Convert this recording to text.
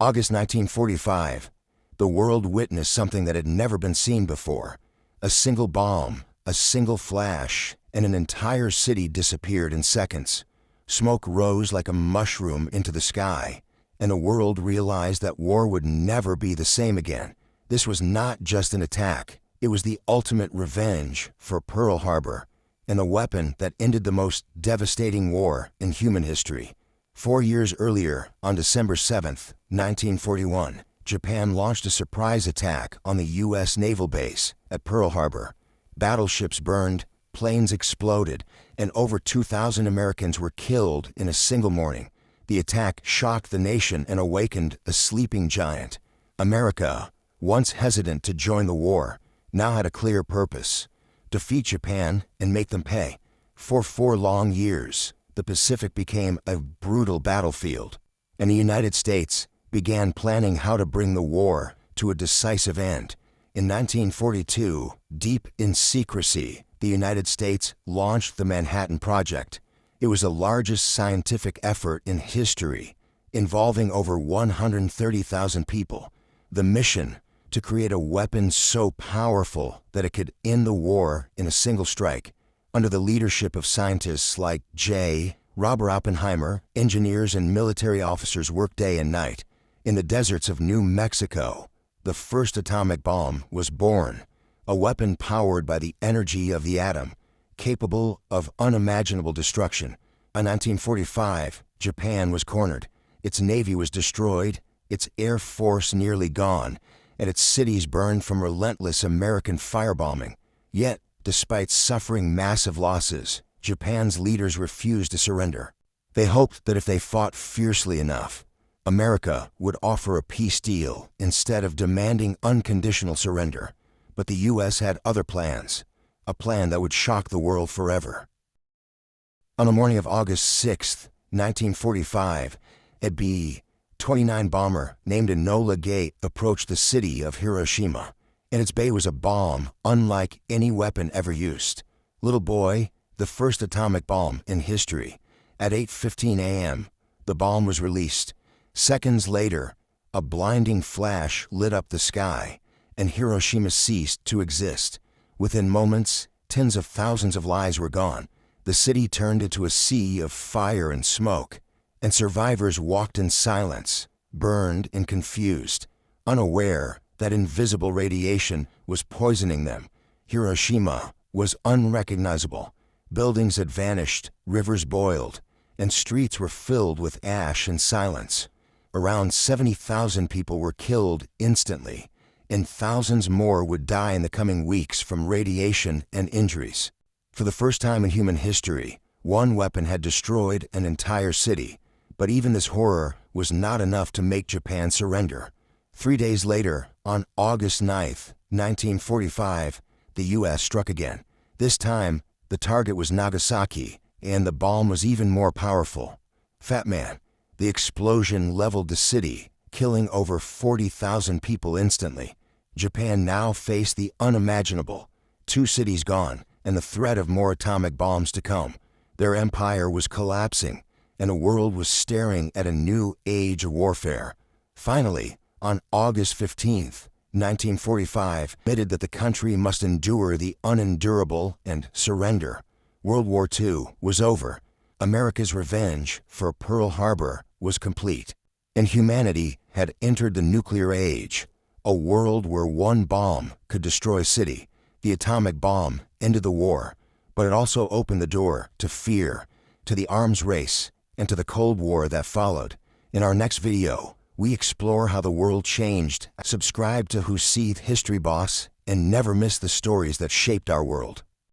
August 1945. The world witnessed something that had never been seen before. A single bomb, a single flash, and an entire city disappeared in seconds. Smoke rose like a mushroom into the sky, and the world realized that war would never be the same again. This was not just an attack. It was the ultimate revenge for Pearl Harbor, and a weapon that ended the most devastating war in human history. 4 years earlier, on December 7, 1941, Japan launched a surprise attack on the U.S. naval base at Pearl Harbor. Battleships burned, planes exploded, and over 2,000 Americans were killed in a single morning. The attack shocked the nation and awakened a sleeping giant. America, once hesitant to join the war, now had a clear purpose: defeat Japan and make them pay. For 4 long years, the Pacific became a brutal battlefield, and the United States began planning how to bring the war to a decisive end. In 1942, deep in secrecy, the United States launched the Manhattan Project. It was the largest scientific effort in history, involving over 130,000 people. The mission: to create a weapon so powerful that it could end the war in a single strike. Under the leadership of scientists like Robert Oppenheimer, engineers and military officers worked day and night. In the deserts of New Mexico, the first atomic bomb was born, a weapon powered by the energy of the atom, capable of unimaginable destruction. In 1945, Japan was cornered. Its navy was destroyed, its air force nearly gone, and its cities burned from relentless American firebombing. Yet, despite suffering massive losses, Japan's leaders refused to surrender. They hoped that if they fought fiercely enough, America would offer a peace deal instead of demanding unconditional surrender. But the U.S. had other plans, a plan that would shock the world forever. On the morning of August 6, 1945, a B-29 bomber named Enola Gay approached the city of Hiroshima. In its bay was a bomb unlike any weapon ever used. Little Boy, the first atomic bomb in history. At 8:15 a.m., the bomb was released. Seconds later, a blinding flash lit up the sky, and Hiroshima ceased to exist. Within moments, tens of thousands of lives were gone. The city turned into a sea of fire and smoke, and survivors walked in silence, burned and confused, unaware that invisible radiation was poisoning them. Hiroshima was unrecognizable. Buildings had vanished, rivers boiled, and streets were filled with ash and silence. Around 70,000 people were killed instantly, and thousands more would die in the coming weeks from radiation and injuries. For the first time in human history, one weapon had destroyed an entire city. But even this horror was not enough to make Japan surrender. 3 days later, on August 9, 1945, the U.S. struck again. This time, the target was Nagasaki, and the bomb was even more powerful. Fat Man. The explosion leveled the city, killing over 40,000 people instantly. Japan now faced the unimaginable. 2 cities gone, and the threat of more atomic bombs to come. Their empire was collapsing, and the world was staring at a new age of warfare. Finally, on August 15, 1945, admitted that the country must endure the unendurable and surrender. World War II was over. America's revenge for Pearl Harbor was complete, and humanity had entered the nuclear age, a world where one bomb could destroy a city. The atomic bomb ended the war, but it also opened the door to fear, to the arms race, and to the Cold War that followed. In our next video, we explore how the world changed. Subscribe to Who Seeth History Boss and never miss the stories that shaped our world.